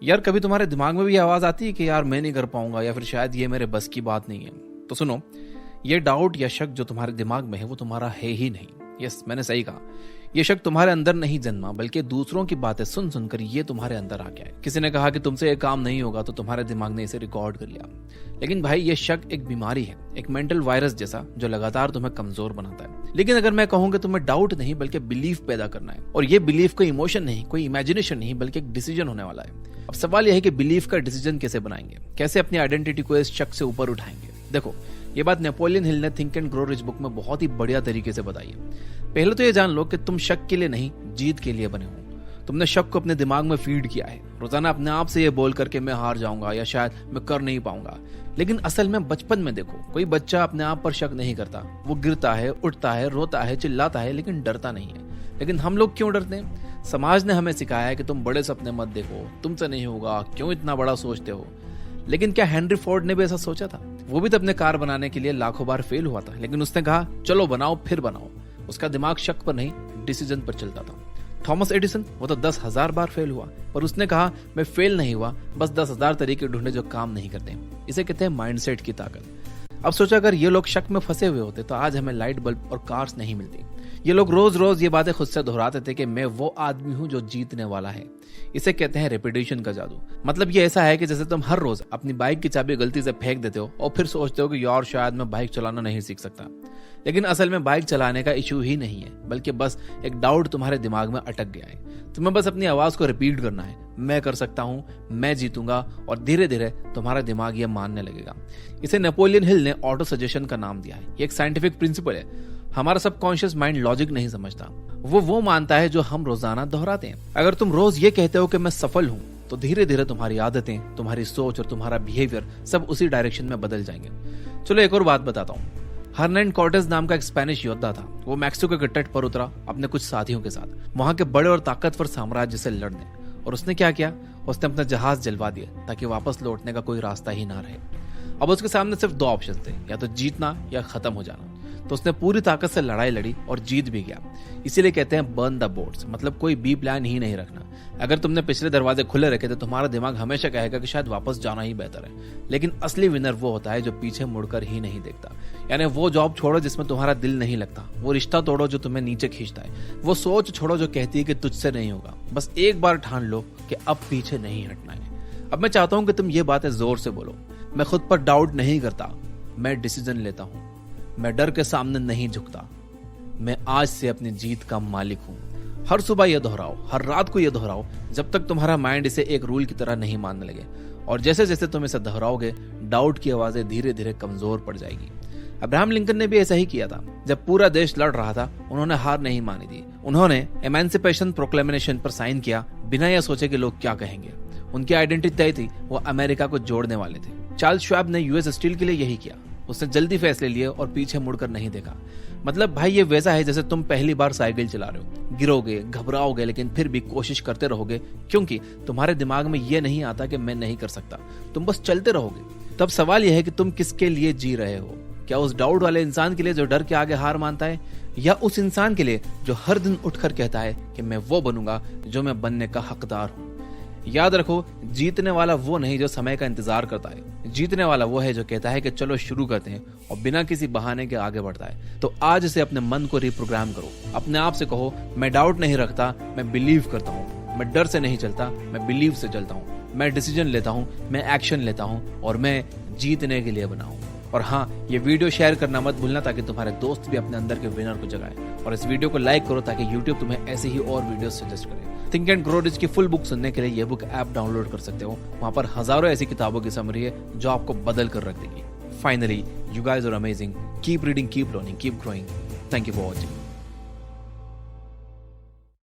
यार कभी तुम्हारे दिमाग में भी आवाज आती है कि यार मैं नहीं कर पाऊंगा या फिर शायद ये मेरे बस की बात नहीं है? तो सुनो, ये डाउट या शक जो तुम्हारे दिमाग में है वो तुम्हारा है ही नहीं। यस, मैंने सही कहा। ये शक तुम्हारे अंदर नहीं जन्मा, बल्कि दूसरों की बातें सुन सुनकर ये तुम्हारे अंदर आ गया है। किसी ने कहा कि तुमसे ये काम नहीं होगा तो तुम्हारे दिमाग ने इसे रिकॉर्ड कर लिया। लेकिन भाई, ये शक एक बीमारी है, एक मेंटल वायरस जैसा, जो लगातार तुम्हें कमजोर बनाता है। लेकिन अगर मैं कहूँ कि तुम्हें डाउट नहीं बल्कि बिलीफ पैदा करना है, और ये बिलीफ कोई इमोशन नहीं, कोई इमेजिनेशन नहीं, बल्कि एक डिसीजन होने वाला है। अब सवाल यह है कि बिलीफ का डिसीजन कैसे बनाएंगे, कैसे अपनी आइडेंटिटी को इस शक से ऊपर उठाएंगे। देखो, ये बात नेपोलियन हिल ने think and grow rich book में बहुत ही बढ़िया तरीके से बताई है। पहले तो ये जान लो कि तुम शक के लिए नहीं, जीत के लिए बने हो। तुमने शक को अपने दिमाग में फीड किया है, रोजाना अपने आप से ये बोल करके मैं हार जाऊंगा या शायद मैं कर नहीं पाऊंगा। लेकिन असल में बचपन में देखो, कोई बच्चा अपने आप पर शक नहीं करता। वो गिरता है, उठता है, रोता है, चिल्लाता है, लेकिन डरता नहीं है। लेकिन हम लोग क्यों डरते हैं? समाज ने हमें सिखाया है कि तुम बड़े सपने मत देखो, तुमसे नहीं होगा, क्यों इतना बड़ा सोचते हो। लेकिन क्या हेनरी फोर्ड ने भी ऐसा सोचा था? वो भी तो अपने कार बनाने के लिए लाखों बार फेल हुआ था, लेकिन उसने कहा चलो बनाओ, फिर बनाओ। उसका दिमाग शक पर नहीं, डिसीजन पर चलता था। थॉमस एडिसन, वो तो 10,000 बार फेल हुआ, पर उसने कहा मैं फेल नहीं हुआ, बस 10,000 तरीके ढूंढे जो काम नहीं करते। इसे कहते हैं माइंडसेट की ताकत। अब सोचा, अगर ये लोग शक में फंसे हुए होते तो आज हमें लाइट बल्ब और कार्स नहीं मिलती। ये लोग रोज रोज ये बातें खुद से दोहराते थे कि मैं वो आदमी हूं जो जीतने वाला है। इसे कहते हैं रेपिटेशन का जादू। मतलब ये ऐसा है कि जैसे तुम हर रोज अपनी बाइक की चाबी गलती से फेंक देते हो और फिर सोचते हो कि यार शायद मैं बाइक चलाना नहीं सीख सकता। लेकिन असल में बाइक चलाने का इशू ही नहीं है, बल्कि बस एक डाउट तुम्हारे दिमाग में अटक गया है। तुम्हें बस अपनी आवाज को रिपीट करना है, मैं कर सकता हूं, मैं जीतूंगा, और धीरे धीरे तुम्हारा दिमाग यह मानने लगेगा। इसे नेपोलियन हिल ने ऑटो सजेशन का नाम दिया है। ये एक साइंटिफिक प्रिंसिपल है। हमारा सबकॉन्शियस माइंड लॉजिक नहीं समझता, वो मानता है जो हम रोजाना दोहराते हैं। अगर तुम रोज ये कहते हो कि मैं सफल हूं, तो धीरे धीरे तुम्हारी आदतें, तुम्हारी सोच और तुम्हारा बिहेवियर सब उसी डायरेक्शन में बदल जाएंगे। चलो एक और बात बताता हूँ। हर्नान कॉर्टेज नाम का एक स्पेनिश योद्धा था। वो मैक्सिको के तट पर उतरा अपने कुछ साथियों के साथ, वहां के बड़े और ताकतवर साम्राज्य से लड़ने। और उसने क्या किया? उसने अपना जहाज जलवा दिया ताकि वापस लौटने का कोई रास्ता ही ना रहे। अब उसके सामने सिर्फ दो ऑप्शन थे, या तो जीतना या खत्म हो जाना। तो उसने पूरी ताकत से लड़ाई लड़ी और जीत भी गया। इसीलिए कहते हैं बर्न द बोट्स, मतलब कोई बी प्लान ही नहीं रखना। अगर तुमने पिछले दरवाजे खुले रखे तो तुम्हारा दिमाग हमेशा कहेगा कि शायद वापस जाना ही बेहतर है। लेकिन असली विनर वो होता है जो पीछे मुड़कर ही नहीं देखता। यानी वो जॉब छोड़ो जिसमें तुम्हारा दिल नहीं लगता, वो रिश्ता तोड़ो जो तुम्हें नीचे खींचता है, वो सोच छोड़ो जो कहती है कि तुझसे नहीं होगा। बस एक बार ठान लो कि अब पीछे नहीं हटना है। अब मैं चाहता हूं कि तुम ये बातें जोर से बोलो। मैं खुद पर डाउट नहीं करता, मैं डिसीजन लेता हूं। मैं डर के सामने नहीं झुकता, मैं आज से अपनी जीत का मालिक हूं। हर सुबह यह दोहराओ, हर रात को यह दोहराओ, जब तक तुम्हारा माइंड इसे एक रूल की तरह नहीं मानने लगे। और जैसे जैसे तुम इसे दोहराओगे, डाउट की आवाजें धीरे धीरे कमजोर पड़ जाएगी। अब्राहम लिंकन ने भी ऐसा ही किया था। जब पूरा देश लड़ रहा था, उन्होंने हार नहीं मानी थी। उन्होंने एमेंसिपेशन प्रोक्लेमेशन पर साइन किया, बिना यह सोचे कि लोग क्या कहेंगे। उनकी आइडेंटिटी तय थी, वो अमेरिका को जोड़ने वाले थे। चार्ल्स श्वाब ने यूएस स्टील के लिए यही किया। उसने जल्दी फैसले लिए और पीछे मुड़कर नहीं देखा। मतलब भाई, ये वैसा है जैसे तुम पहली बार साइकिल चला रहे हो। गिरोगे, घबराओगे, लेकिन फिर भी कोशिश करते रहोगे, क्योंकि तुम्हारे दिमाग में ये नहीं आता कि मैं नहीं कर सकता। तुम बस चलते रहोगे। तब सवाल यह है कि तुम किसके लिए जी रहे हो? क्या उस डाउट वाले इंसान के लिए जो डर के आगे हार मानता है, या उस इंसान के लिए जो हर दिन उठकर कहता है कि मैं वो बनूंगा जो मैं बनने का हकदार हूं? याद रखो, जीतने वाला वो नहीं जो समय का इंतजार करता है। जीतने वाला वो है जो कहता है कि चलो शुरू करते हैं, और बिना किसी बहाने के आगे बढ़ता है। तो आज से अपने मन को रिप्रोग्राम करो। अपने आप से कहो, मैं डाउट नहीं रखता, मैं बिलीव करता हूँ। मैं डर से नहीं चलता, मैं बिलीव से चलता हूँ। मैं डिसीजन लेता हूँ, मैं एक्शन लेता हूँ, और मैं जीतने के लिए बना हूँ। और हाँ, ये वीडियो शेयर करना मत भूलना, ताकि तुम्हारे दोस्त भी अपने अंदर के विनर को जगाए। और इस वीडियो को लाइक करो ताकि YouTube तुम्हें ऐसे ही और वीडियो सजेस्ट करे। थिंक एंड ग्रो रिच की फुल बुक सुनने के लिए ये बुक ऐप डाउनलोड कर सकते हो। वहां पर हजारों ऐसी किताबों की समरी है जो आपको बदल कर रख देगी। Finally, you guys are amazing. Keep reading, keep learning, keep growing. Thank you for watching.